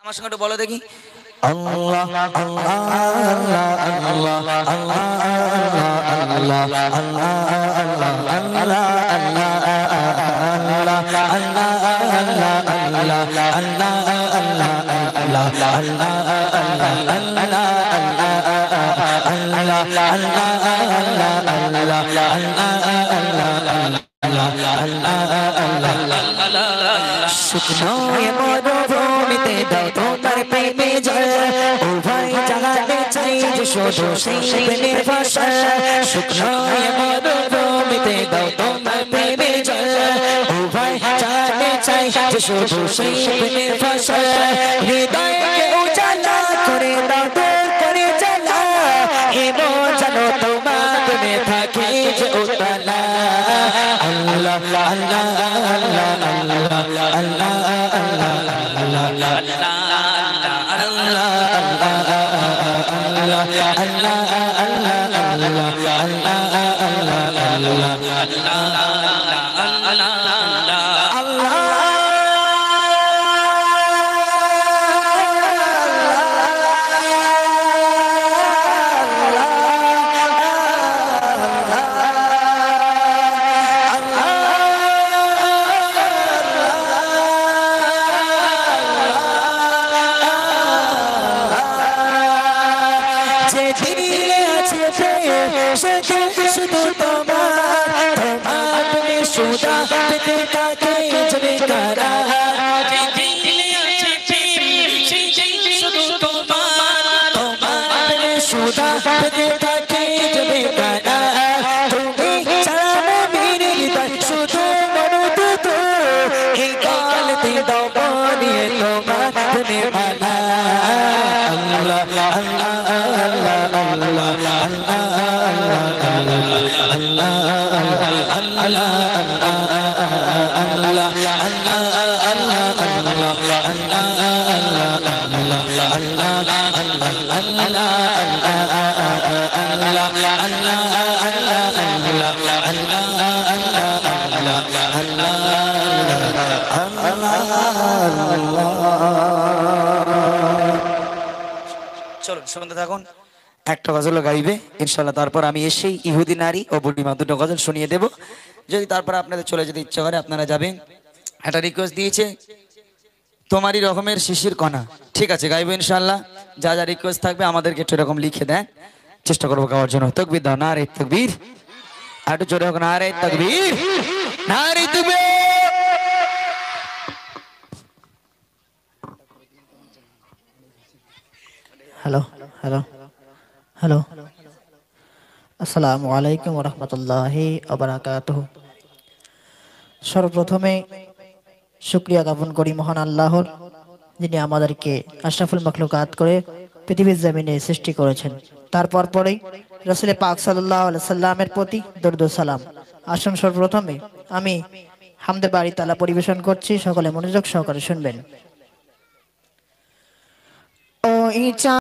আমার সঙ্গে একটু বলো দেখি। আল্লাহ আল্লাহ আল্লাহ আল্লাহ শুকনো মরুভূমিতে দাও তোমার প্রেমে জল ও ভাই জাগাতে চাই যে শুধু সেই প্রেমের ভাষা শুকনো মরুভূমিতে দাও তোমার প্রেমে জল ও ভাই জাগাতে চাই যে শুধু সেই প্রেমের ভাষা হৃদয়কে উজালা করে দাও দূর করে জ্বালা এমন জানো তোমার প্রেমে থাকে যে উতলা আল্লাহ আল্লাহ শুধু তোমার তোমার তুমি সুদা পেতে কাকে যাবে কারা শুধু তোমার তোমার তুমি সুদা পেতে কাকে যাবে কারা তুমি ছাড়া বীর হৃদয় শুধু মনুদুত এই কালতে দাও বনিয়ে তোমার তুমি মানা আল্লাহ আল্লাহ চলুন শুনতে থাকুন। একটা গজল গাইবে ইনশাআল্লাহ, তারপর আমি এসেই ইহুদি নারী ও বুড়িমা দুটো গজল শুনিয়ে দেব। যদি তারপর আপনাদের চলে যেতে ইচ্ছা করে আপনারা যাবেন। একটা রিকোয়েস্ট দিয়েছে তোমারই রকমের শিশির কণা, ঠিক আছে গাইবো ইনশাআল্লাহ। যা যা রিকোয়েস্ট থাকবে আমাদেরকে একটু এরকম লিখে দেন, চেষ্টা করবো গাওয়ার জন্য। তাকবীর দাও, নারে তাকবীর, একটু জোরে হোক নারে তাকবীর, নারে তাকবীর। হ্যালো হ্যালো হ্যালো, আসসালামু আলাইকুম ওয়া রাহমাতুল্লাহি ওয়া বারাকাতুহু। সর্বপ্রথমে শুকরিয়া জ্ঞাপন করি মহান আল্লাহর, যিনি আমাদেরকে আশরাফুল মাখলুকাত করে পৃথিবীর জমিনে সৃষ্টি করেছেন। তারপর পরেই রাসূল পাক সাল্লাল্লাহু আলাইহি সাল্লামের প্রতি দরুদ ও সালাম। আসুন সর্বপ্রথমে আমি হামদে বাড়ি তালা পরিবেশন করছি, সকলে মনোযোগ সহকারে শুনবেন। ও